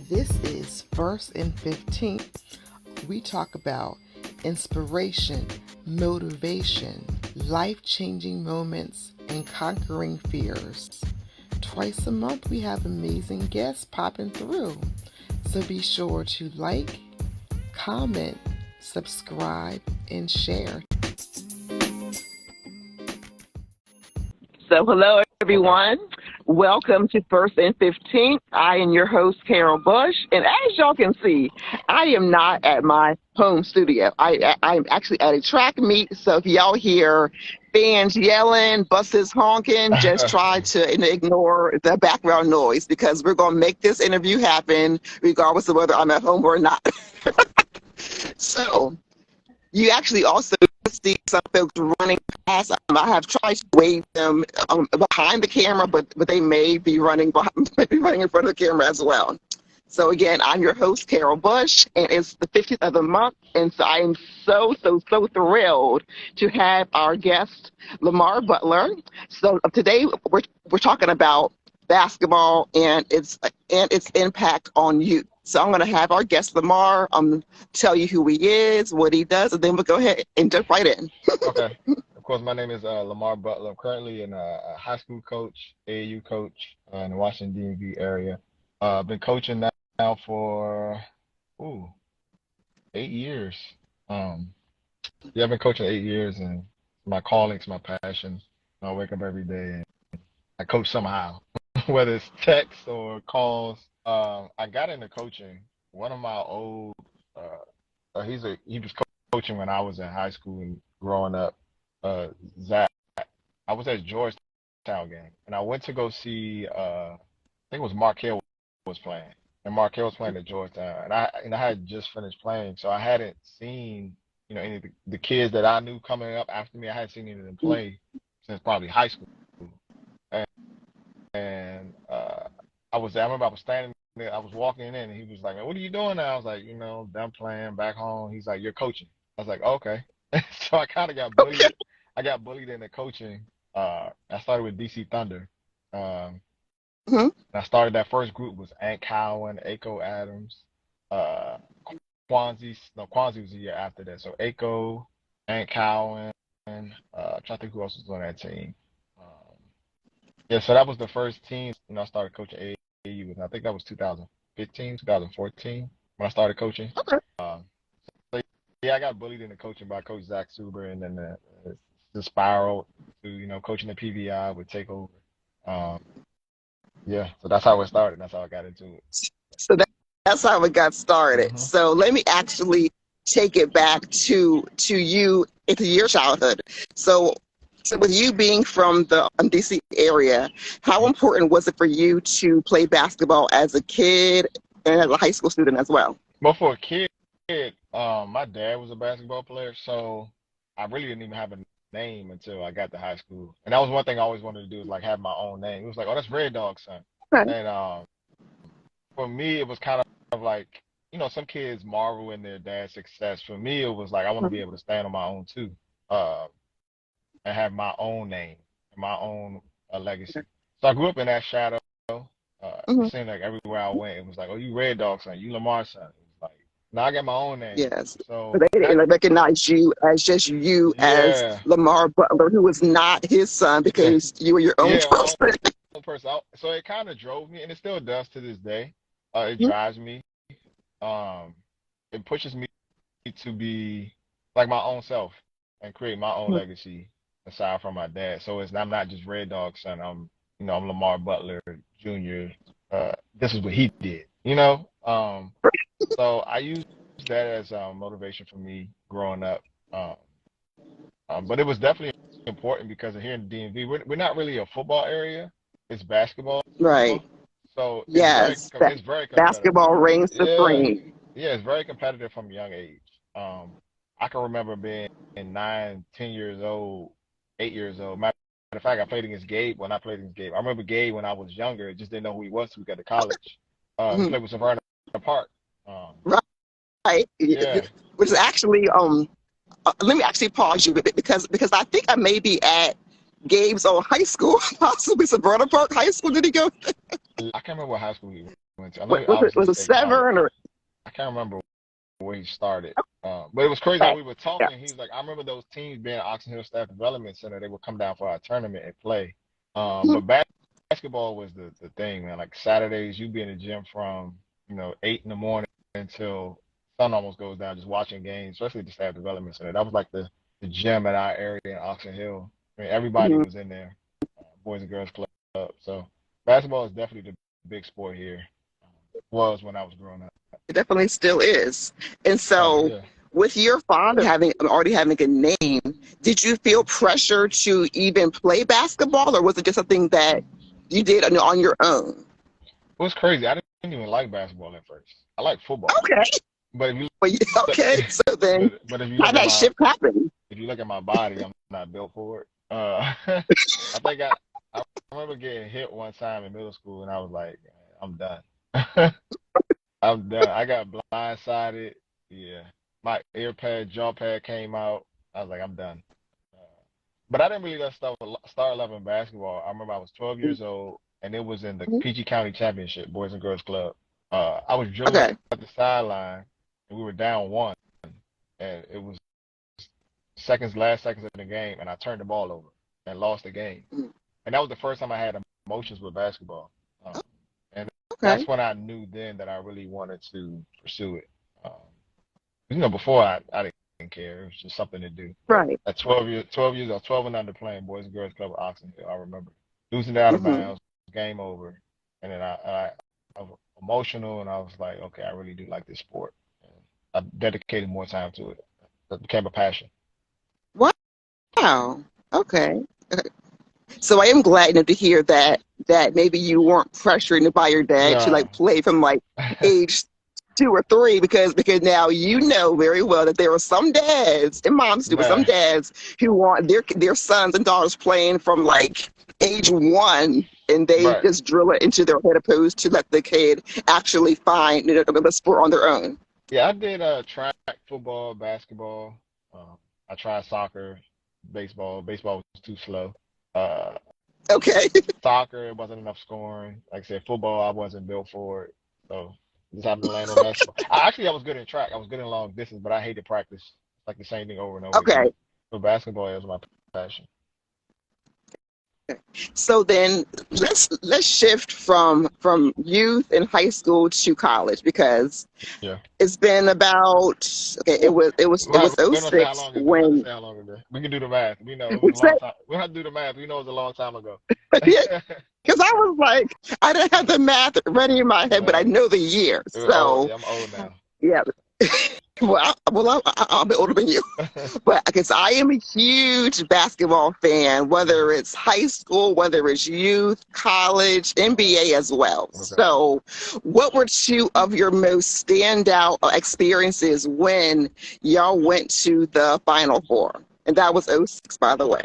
This is First and 15th. We talk about inspiration, motivation, life-changing moments, and conquering fears. Twice a month, we have amazing guests popping through. So be sure to like, comment, subscribe, and share. So hello, everyone. Welcome to First and 15th. I am your host, Karal Bush. And as y'all can see, I am not at my home studio. I'm actually at a track meet. So if y'all hear fans yelling, buses honking, just try to ignore the background noise because we're going to make this interview happen regardless of whether I'm at home or not. So you actually also see some folks running past. I have tried to wave them behind the camera, but they may be running in front of the camera as well. So again, I'm your host, Karal Bush, and it's the 15th of the month, and so I am so thrilled to have our guest, Lamar Butler. So today we're talking about basketball and its impact on youth. So I'm going to have our guest Lamar tell you who he is, what he does, and then we'll go ahead and jump right in. Okay. Of course, my name is Lamar Butler. I'm currently a high school coach, AAU coach in the Washington, D.C. area. I've been coaching now for 8 years. I've been coaching 8 years, and my calling, it's my passion. I wake up every day and I coach somehow, whether it's text or calls. I got into coaching. One of my old, he was coaching when I was in high school and growing up. Zach, I was at Georgetown game, and I went to go see. I think it was Markel was playing, and Markel was playing at Georgetown, and I had just finished playing, so I hadn't seen any of the kids that I knew coming up after me. I hadn't seen any of them play since probably high school, and I remember I was standing there, I was walking in, and he was like, "Man, what are you doing now?" I was like, "Done playing back home." He's like, "You're coaching." I was like, "Okay." So I kind of got bullied. Okay. I got bullied into coaching. I started with DC Thunder. Mm-hmm. I started that first group was Ant Cowan, Aiko Adams, Kwanzi was a year after that. So Aiko, Ant Cowan, trying to think who else was on that team. So that was the first team. I started coaching AAU, and I think that was 2015, 2014 when I started coaching. Okay. Yeah, I got bullied into coaching by Coach Zach Suber, and then the spiral to coaching the PVI with Takeover. So that's how it started. That's how I got into it. So that's how it got started. Mm-hmm. So let me actually take it back to you, into your childhood. So with you being from the DC area, how important was it for you to play basketball as a kid and as a high school student as well? Well, for a kid, my dad was a basketball player, so I really didn't even have a name until I got to high school. And that was one thing I always wanted to do, is like have my own name. It was like, "Oh, that's Red Dog's son." Okay. And for me, it was kind of like, some kids marvel in their dad's success. For me, it was like I want to be able to stand on my own too, and have my own name, my own legacy. So I grew up in that shadow. It seemed like everywhere I went, it was like, "Oh, you Red Dog's son, you Lamar's son." It was like, now I got my own name. Yes. So they didn't recognize you as just you, as Lamar Butler, who was not his son, because you were your own person. So it kind of drove me, and it still does to this day. It drives me. It pushes me to be like my own self and create my own legacy aside from my dad. So I'm not just Red Dog's son. I'm Lamar Butler Jr. This is what he did. So I use that as motivation for me growing up. But it was definitely important because here in the DMV, we're not really a football area. It's basketball. Right. So yes, it's very competitive. Basketball reigns supreme. Yeah, it's very competitive from a young age. I can remember being 9, 10 years old, 8 years old. Matter of fact, I played against Gabe when I played against Gabe. I remember Gabe when I was younger, just didn't know who he was till we got to college. He played with Savannah Park. Right. Yeah. Which is actually let me actually pause you because I think I may be at Gabe's old high school, possibly Savannah Park High School. Did he go? I can't remember what high school he went to. I know What he was it? obviously Was it State College. Severn or I can't remember where he started. But it was crazy how okay? we were Yeah. talking. He was like, I remember those teams being at Oxon Hill Staff Development Center. They would come down for our tournament and play. Mhm. But basketball was the thing, man. Like Saturdays, you'd be in the gym from 8 in the morning until sun almost goes down, just watching games, especially at the Staff Development Center. That was like the gym at our area in Oxon Hill. I mean, everybody Mhm. was in there, Boys and Girls Club. So basketball is definitely the big sport here. Was when I was growing up. It definitely still is. And Oh so, yeah. with your father already having a name, did you feel pressure to even play basketball, or was it just something that you did on your own? It was crazy. I didn't even like basketball at first. I like football. Okay. But if you Well, look, okay. So then, but if you how look at that my shift happen? body, I'm not built for it. I think I remember getting hit one time in middle school, and I was like, I'm done. I'm done. I got blindsided. Yeah, my jaw pad came out. I was like, I'm done. Uh, but I didn't really start loving basketball. I remember I was 12 years old, and it was in the Mhm. PG County Championship, Boys and Girls Club. I was dribbling Okay. at the sideline, and we were down one, and it was last seconds of the game, and I turned the ball over and lost the game. Mhm. And that was the first time I had emotions with basketball. And Okay. that's when I knew then that I really wanted to pursue it. Before I didn't care. It was just something to do. But Right. at 12 years old, 12 and under playing Boys and Girls Club at Oxon Hill, I remember losing it out of Hmm. bounds, game over. And then I was emotional, and I was like, okay, I really do like this sport. And I dedicated more time to it. It became a passion. Wow. Okay. So I am glad to hear that maybe you weren't pressured by your dad to No. like play from like age 2 or 3 because now you know very well that there are some dads and moms do, but some Man, dads who want their sons and daughters playing from like age 1 and they right. just drill it into their head opposed to let the kid actually find the sport on their own. Yeah, I did track, football, basketball. I tried soccer, baseball. Baseball was too slow. Uh, Okay. Soccer, it wasn't enough scoring. Like I said, football, I wasn't built for it. So just happened to land on basketball. I was good in track. I was good in long distance, but I hated practice. Like the same thing over and over again. Okay. So basketball is my passion. So then let's shift from youth and high school to college because Yeah. it's been about okay, it was We don't say how '06 long it. We don't have to when say how long it is. We can do the math. We know it we was a said long time. We don't have to do the math. We know it was a long time ago. because I was like I didn't have the math ready in my head, but I No, know the year. we're old. So Yeah, I'm old now. yeah, I'll be older than you. But I guess I am a huge basketball fan, whether Mhm. it's high school, whether it's youth, college, NBA as well. Okay. So, what were two of your most standout experiences when y'all went to the Final Four? And that was '06, by the way.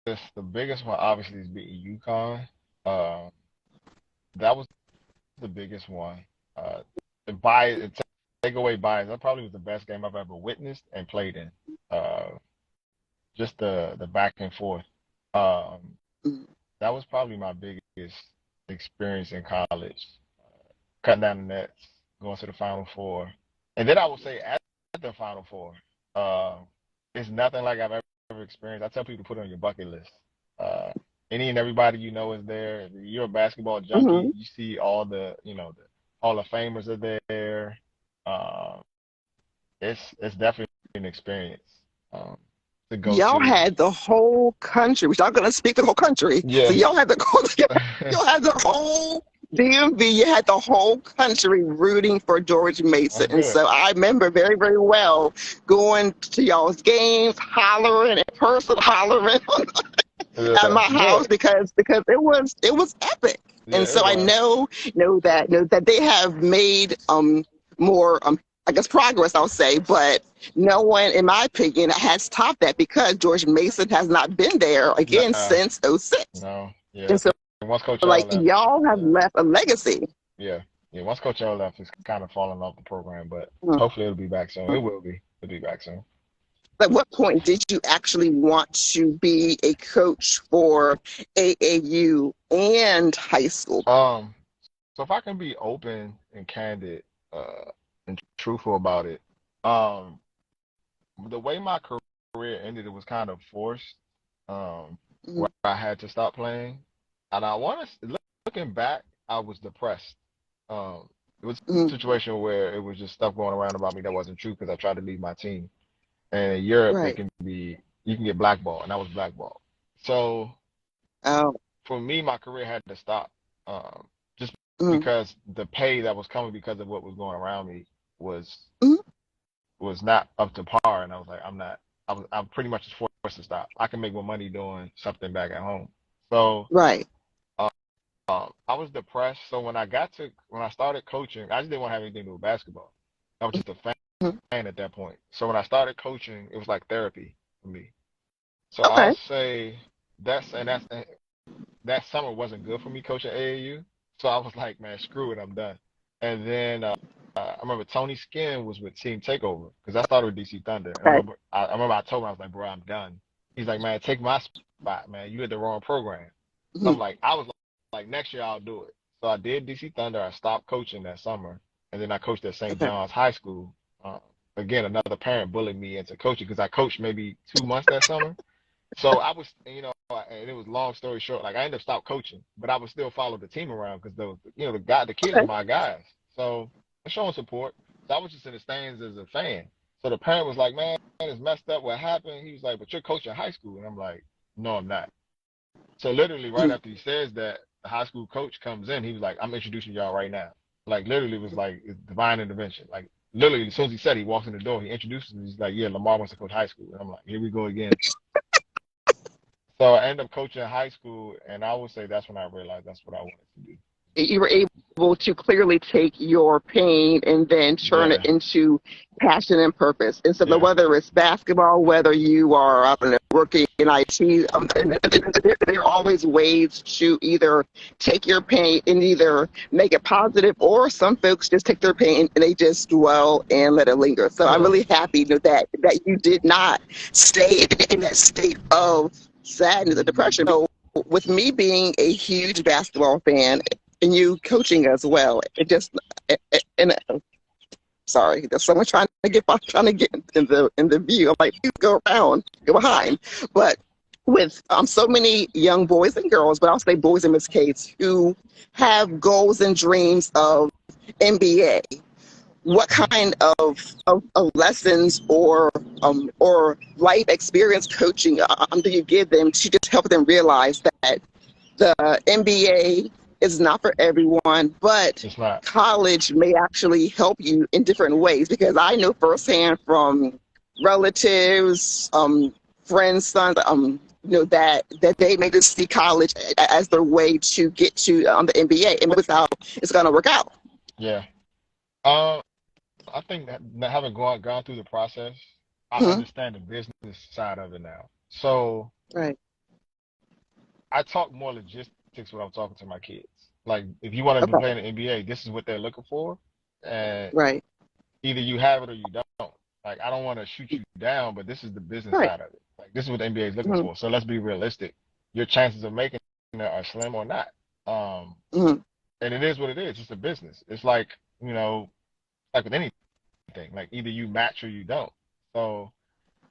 The biggest one obviously is beating UConn. Uh, that was the biggest one. The bias, take away bias. That probably was the best game I've ever witnessed and played in. Uh, just the back and forth. Um, Mhm. that was probably my biggest experience in college. Cutting down the nets, going to the Final Four, and then I would say at the Final Four, uh, it's nothing like I've ever experienced. I tell people to put it on your bucket list. Uh, any and everybody you know is there. If you're a basketball junkie, Mhm. you see all the Hall of Famers are there. Um, it's definitely an experience um, to go Y'all to. had the whole country, which I'm going to speak for the whole country. So Yeah. y'all had the whole DMV. You had the whole country rooting for George Mason, That's and good. so I remember very, very well going to y'all's games, hollering in person, hollering at Yeah, my good. house because it was epic. Yeah, And it so I was. know that they have made more I guess progress I'll say, but no one in my opinion has topped that because George Mason has not been there again No, since '06. no. Yeah. And so And once Coach L like left, y'all have yeah. left a legacy. Yeah. Yeah. Once Coach L left, it's kind of falling off the program, but Mhm. hopefully it'll be back soon. It will be. It'll be back soon. At what point did you actually want to be a coach for AAU and high school? So if I can be open and candid, and truthful about it, um, the way my career ended, it was kind of forced, Mm-hmm. where I had to stop playing. And I want to, looking back, I was depressed. It was a Mm-hmm. situation where it was just stuff going around about me that wasn't true because I tried to leave my team. And in Europe, Right. you can get blackballed, and I was blackballed. So Oh. for me, my career had to stop, just Mm-hmm. because the pay that was coming because of what was going around me was Mm-hmm. was not up to par, and I was like, I'm pretty much just forced to stop. I can make more money doing something back at home. So Right. um, I was depressed. So when I started coaching, I just didn't want to have anything to do with basketball. I was just a Mm-hmm. fan at that point. So when I started coaching, it was like therapy for me. So I'll Okay. say that summer wasn't good for me coaching AAU. So I was like, man, screw it, I'm done. And then I remember Tony Skinn was with Team Takeover because I started with DC Thunder. And Okay. I remember I told him, I was like, bro, I'm done. He's like, man, take my spot, man. You had the wrong program. So Mm-hmm. I was like, next year I'll do it. So I did DC Thunder. I stopped coaching that summer, and then I coached at St. Okay. John's High School. Uh, Again, another parent bullied me into coaching because I coached maybe 2 months that summer. So I was, and it was long story short. Like I ended up stopped coaching, but I would still follow the team around because the kids were Okay. my guys. So I showing support. So I was just in the stands as a fan. So the parent was like, "Man, it's messed up. What happened?" He was like, "But you're coaching high school," and I'm like, "No, I'm not." So literally, right Mm-hmm. after he says that, the high school coach comes in. He was like, "I'm introducing y'all right now." Like literally, it was like it's divine intervention. Like literally, as soon as he said, he walks in the door. He introduces me. He's like, "Yeah, Lamar wants to coach high school," and I'm like, "Here we go again." So I ended up coaching in high school, and I would say that's when I realized that's what I wanted to do. You were able to clearly take your pain and then turn it Yeah, into passion and purpose. And so, yeah, whether it's basketball, whether you are, I don't know, working in IT, there are always ways to either take your pain and either make it positive, or some folks just take their pain and they just dwell and let it linger. So, I'm yeah. really happy that you did not stay in that state of sadness or depression. So, with me being a huge basketball fan and you coaching as well, and sorry, there's someone trying to get in the view. I'm like, please go around, go behind. But with so many young boys and girls, but I'll say boys in this case, who have goals and dreams of NBA, what Mhm. kind of lessons or life experience coaching do you give them to just help them realize that the MBA is not for everyone, but It's not. college may actually help you in different ways? Because I know firsthand from relatives, friends, sons, that they may just see college as their way to get to the MBA, and that's how it's going to work out. Yeah. I think that having gone through the process, I Hmm. understand the business side of it now. So Right. I talk more logistics when I'm talking to my kids. Like, if you want to be Okay. playing the NBA, this is what they're looking for, and Right. either you have it or you don't. Like, I don't want to shoot you down, but this is the business Right. side of it. Like, this is what the NBA is looking Hmm. for. So let's be realistic. Your chances of making it are slim or not. Um, Hmm. and it is what it is. It's a business. It's like with anything. Like either you match or you don't. So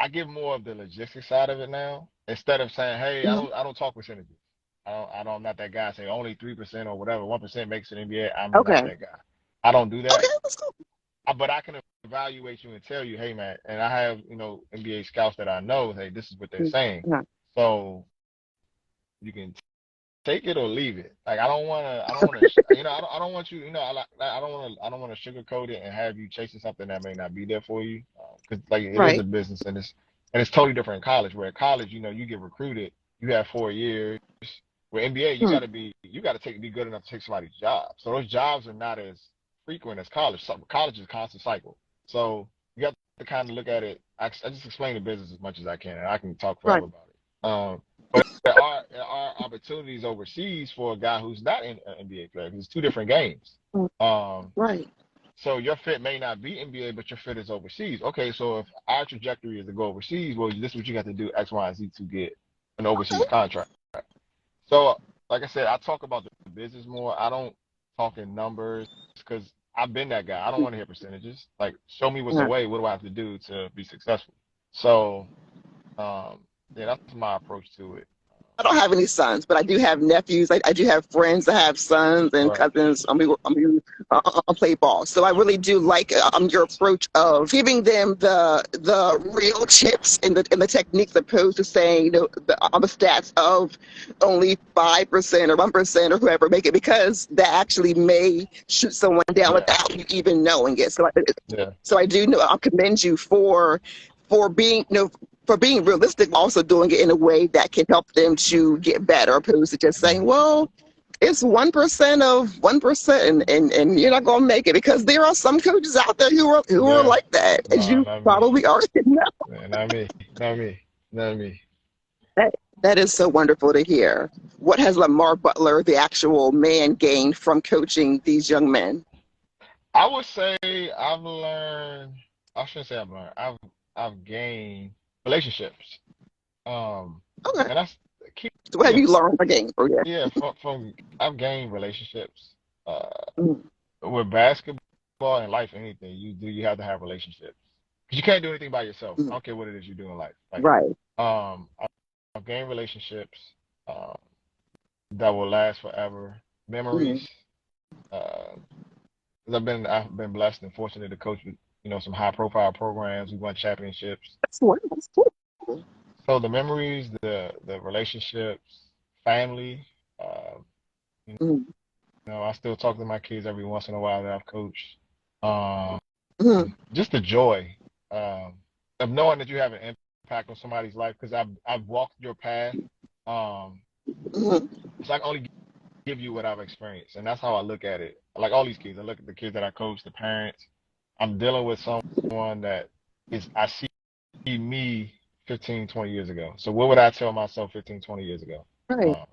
I give more of the logistics side of it now instead of saying, "Hey, Hmm. I don't talk percentages. I'm not that guy. Say only 3% or whatever, 1% makes it NBA. I'm not Okay. that guy. I don't do Okay. that. Let's go. But I can evaluate you and tell you, hey man, and I have NBA scouts that I know. Hey, this is what they're saying. Mhm. So you can take it or leave it. Like I don't wanna, I don't want you, I don't want to sugarcoat it and have you chasing something that may not be there for you. Because like it is a Right. business and it's totally different in college. Where at college, you get recruited, you have 4 years. Where NBA, Hmm. you got to be good enough to take somebody's job. So those jobs are not as frequent as college. So college is a constant cycle. So you got to kind of look at it. I just explain the business as much as I can, and I can talk Right. forever about it. But there are opportunities overseas for a guy who's not an NBA player. Because it's two different games. Mm. Um, Right. So your fit may not be NBA, but your fit is overseas. Okay, so if our trajectory is to go overseas, well, this is what you got to do X, Y, and Z to get an overseas contract. So, like I said, I talk about the business more. I don't talk in numbers because I've been that guy. I don't want to hear percentages. Like, show me what's the Uh, way. What do I have to do to be successful? So, yeah, that's my approach to it. I don't have any sons, but I do have nephews. I do have friends that have sons and Right. cousins. Play ball. So I really do like your approach of giving them the real tips and the techniques, opposed to saying the stats of only 5% or 1% or whoever make it, because that actually may shoot someone down Yeah. without you even knowing it. Yeah. So I do know I commend you for being for being realistic, also doing it in a way that can help them to get better, opposed to just saying, well, it's 1% of 1%, and you're not going to make it, because there are some coaches out there who are Yeah. like that, as No, you not me. probably already know. Yeah, not me. Not me. Not me. That is so wonderful to hear. What has Lamar Butler, the actual man, gained from coaching these young men? I would say I've learned. I shouldn't say I've learned. I've gained relationships. Um, Okay. and that's key. So what have you learned again? Oh, yeah. Yeah, from I've gained relationships. Uh, Mm, with basketball and life, anything you have to have relationships. 'Cause you can't do anything by yourself. I mm, don't care what it is you do in life. Like, right. I've gained relationships um, that will last forever. Mm, Memories. Uh, 'Cause I've been blessed and fortunate to coach with some high profile programs. We won championships. that's wonderful. That's cool. So the memories, the relationships, family. Uh, you Mm, I still talk to my kids every once in a while that I've coached. Um, mm, just the joy um, of knowing that you have an impact on somebody's life, because I've walked your path. Um, mm, so I can only give you what I've experienced, and that's how I look at it. Like all these kids, I look at the kids that I coach, the parents. I'm dealing with someone that I see me 15, 20 years ago. So what would I tell myself 15, 20 years ago? right. Um,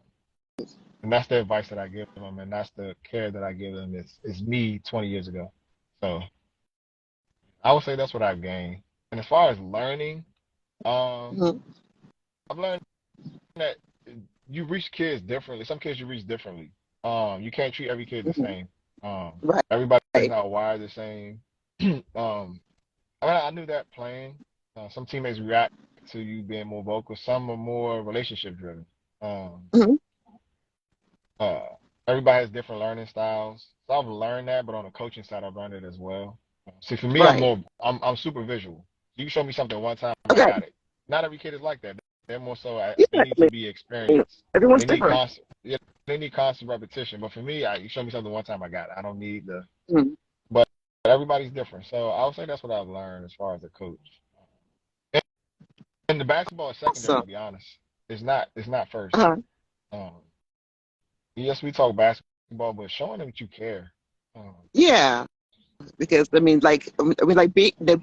and that's the advice that I give them, and that's the care that I give them. Is me 20 years ago. So I would say that's what I've gained. And as far as learning, um, Mm, I've learned that you reach kids differently. Some kids you reach differently. You can't treat every kid the mm, same. right. Everybody's not wired the same. I knew that playing. Some teammates react to you being more vocal. Some are more relationship driven. Um, Mm, uh, everybody has different learning styles. So I've learned that, but on the coaching side, I've learned it as well. See, for me, right. I'm super visual. You can show me something one time, I Okay. got it. Not every kid is like that. They're more so they Yeah, need to be experienced. everyone's They need different. constant, yeah, they need constant repetition. But for me, you show me something one time, I got it. I don't need the, Mm, but everybody's different. So I would say that's what I've learned as far as a coach. And, and the basketball is secondary, awesome. to be honest. It's not first. Uh-huh. Um, yes, we talk basketball, but showing them that you care. Um, Yeah, because like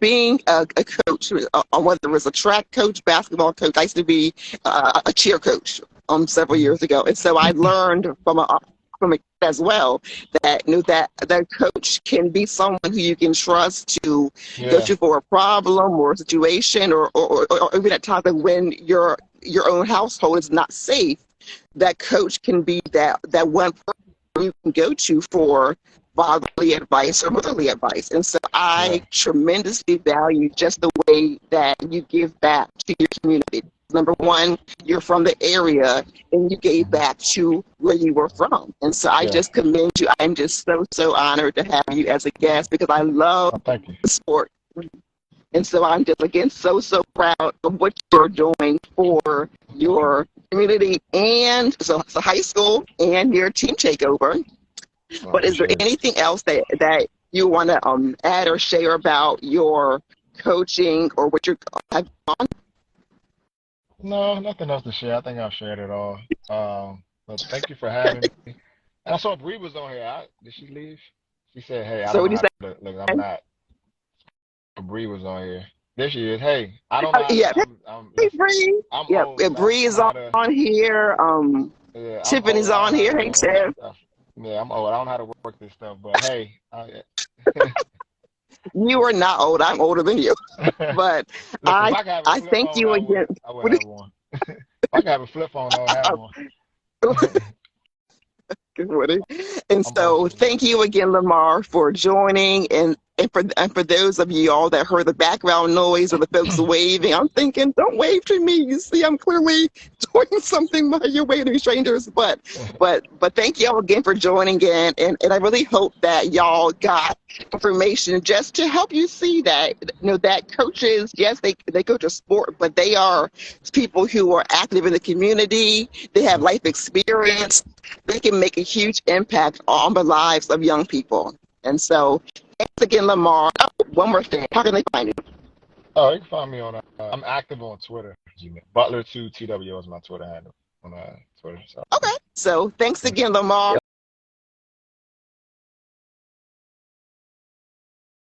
being a coach, whether it's a track coach, basketball coach. I used to be a cheer coach several mhm. years ago, and so I learned from it as well, that that coach can be someone who you can trust to go Yeah, to for a problem or a situation, or even at times when your own household is not safe. That coach can be that one person you can go to for fatherly advice or motherly advice. And so yeah, I tremendously value just the way that you give back to your community. Number one, you're from the area and you gave mhm, back to where you were from. And so I yeah. just commend you. I'm just so honored to have you as a guest, because I love Oh, thank you. the sport. And so I'm just, again, so proud of what you're doing for your community, and so high school and your team takeover. I But is there appreciate it. anything else that you want to add or share about your coaching or what you have on? No, nothing else to share. I think I've shared it all. But thank you for having me. And I saw Bree was on here. Did she leave? She said, "Hey, I So don't what know do you how say? to look. I'm not." Bree was on here. There she is. Hey, I don't know how to. Yeah, hey Listen. Bree. I'm Yeah, old, so I don't Bree know is how to. on here. Yeah, I'm Tiffany's old. I don't on know how to here. Hey do all this Tiff. stuff. Yeah, I'm old. I don't know how to work this stuff. But hey, You are not old. I'm older than you. But Listen, if I could have a I flip thank phone, you I again. would. I would have one. If I could have a flip phone, I would have one. Good morning. And I'm old so school. thank you again, Lamar, for joining. And for those of you all that heard the background noise or the folks waving, I'm thinking, don't wave to me. You see, I'm clearly doing something while you're waving to strangers. But thank y'all again for joining in. And I really hope that y'all got information just to help you see that, that coaches, yes, they coach a sport, but they are people who are active in the community. They have life experience. They can make a huge impact on the lives of young people. And so, thanks again, Lamar. Oh, one more thing. How can they find you? Oh, you can find me on. I'm active on Twitter. Butler2TW is my Twitter handle on Twitter. So. Okay. So, thanks again, Lamar.